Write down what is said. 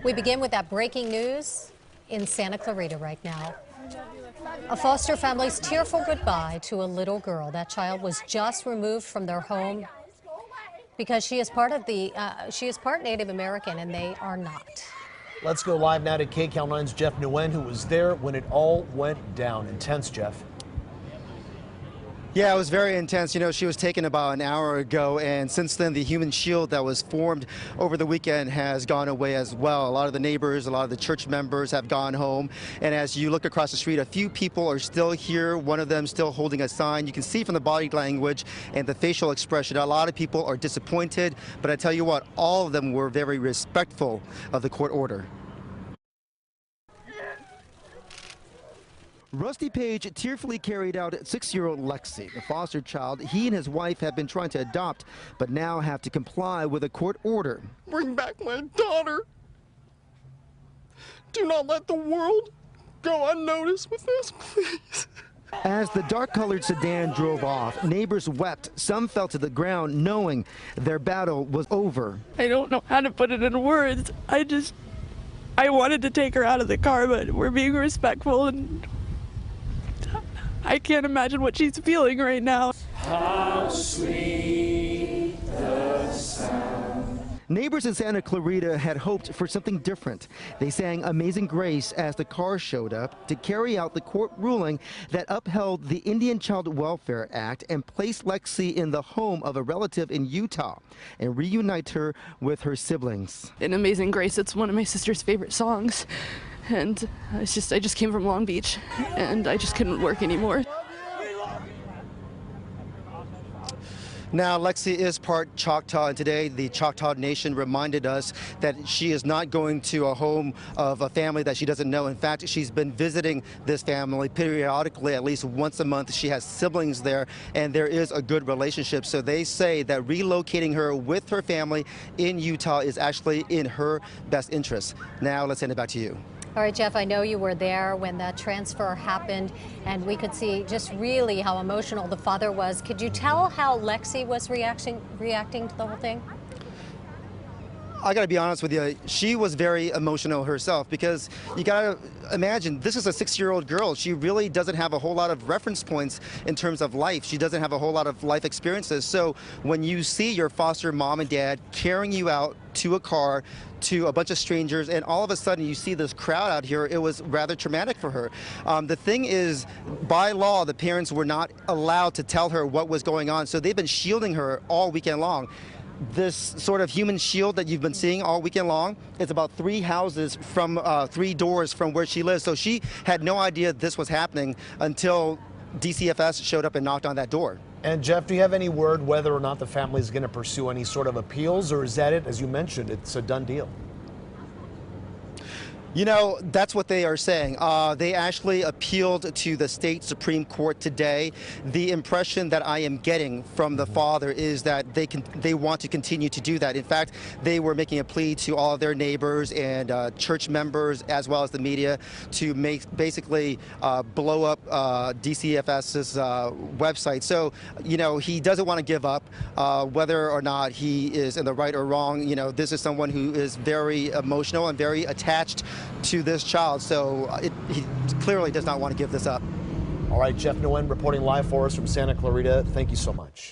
We begin with that breaking news in Santa Clarita right now. A foster family's tearful goodbye to a little girl. That child was just removed from their home because she is part Native American and they are not. Let's go live now to KCAL 9's Jeff Nguyen, who was there when it all went down. Intense, Jeff. Yeah, it was very intense. You know, she was taken about an hour ago, and since then the human shield that was formed over the weekend has gone away as well. A lot of the neighbors, a lot of the church members have gone home, and as you look across the street, a few people are still here, one of them still holding a sign. You can see from the body language and the facial expression, a lot of people are disappointed, but I tell you what, all of them were very respectful of the court order. Rusty Page tearfully carried out 6-year-old Lexi, the foster child he and his wife have been trying to adopt, but now have to comply with a court order. Bring back my daughter. Do not let the world go unnoticed with this, please. As the dark-colored sedan drove off, neighbors wept. Some fell to the ground knowing their battle was over. I don't know how to put it in words. I wanted to take her out of the car, but we're being respectful, and I can't imagine what she's feeling right now. How sweet the sound. Neighbors in Santa Clarita had hoped for something different. They sang Amazing Grace as the car showed up to carry out the court ruling that upheld the Indian Child Welfare Act and placed Lexi in the home of a relative in Utah and reunite her with her siblings. In Amazing Grace, it's one of my sister's favorite songs. And I just came from Long Beach, and I just couldn't work anymore. Now, Lexi is part Choctaw, and today the Choctaw Nation reminded us that she is not going to a home of a family that she doesn't know. In fact, she's been visiting this family periodically, at least once a month. She has siblings there, and there is a good relationship. So they say that relocating her with her family in Utah is actually in her best interest. Now, let's hand it back to you. All right, Jeff, I know you were there when that transfer happened, and we could see just really how emotional the father was. Could you tell how Lexi was reacting to the whole thing? I gotta be honest with you, she was very emotional herself, because you gotta imagine, this is a 6-year-old girl. She really doesn't have a whole lot of reference points in terms of life. She doesn't have a whole lot of life experiences. So when you see your foster mom and dad carrying you out to a car, to a bunch of strangers, and all of a sudden you see this crowd out here, it was rather traumatic for her. The thing is, by law, the parents were not allowed to tell her what was going on, so they've been shielding her all weekend long. This sort of human shield that you've been seeing all weekend long is about 3 houses from 3 doors from where she lives. So she had no idea this was happening until DCFS showed up and knocked on that door. And Jeff, do you have any word whether or not the family is going to pursue any sort of appeals, or is that it? As you mentioned, it's a done deal. You know, that's what they are saying. They actually appealed to the state Supreme Court today. The impression that I am getting from the father is that they want to continue to do that. In fact, they were making a plea to all of their neighbors and church members, as well as the media, to basically blow up DCFS's website. So, you know, he doesn't want to give up. Whether or not he is in the right or wrong, you know, this is someone who is very emotional and very attached to this child, so he clearly does not want to give this up. All right, Jeff Nguyen reporting live for us from Santa Clarita. Thank you so much.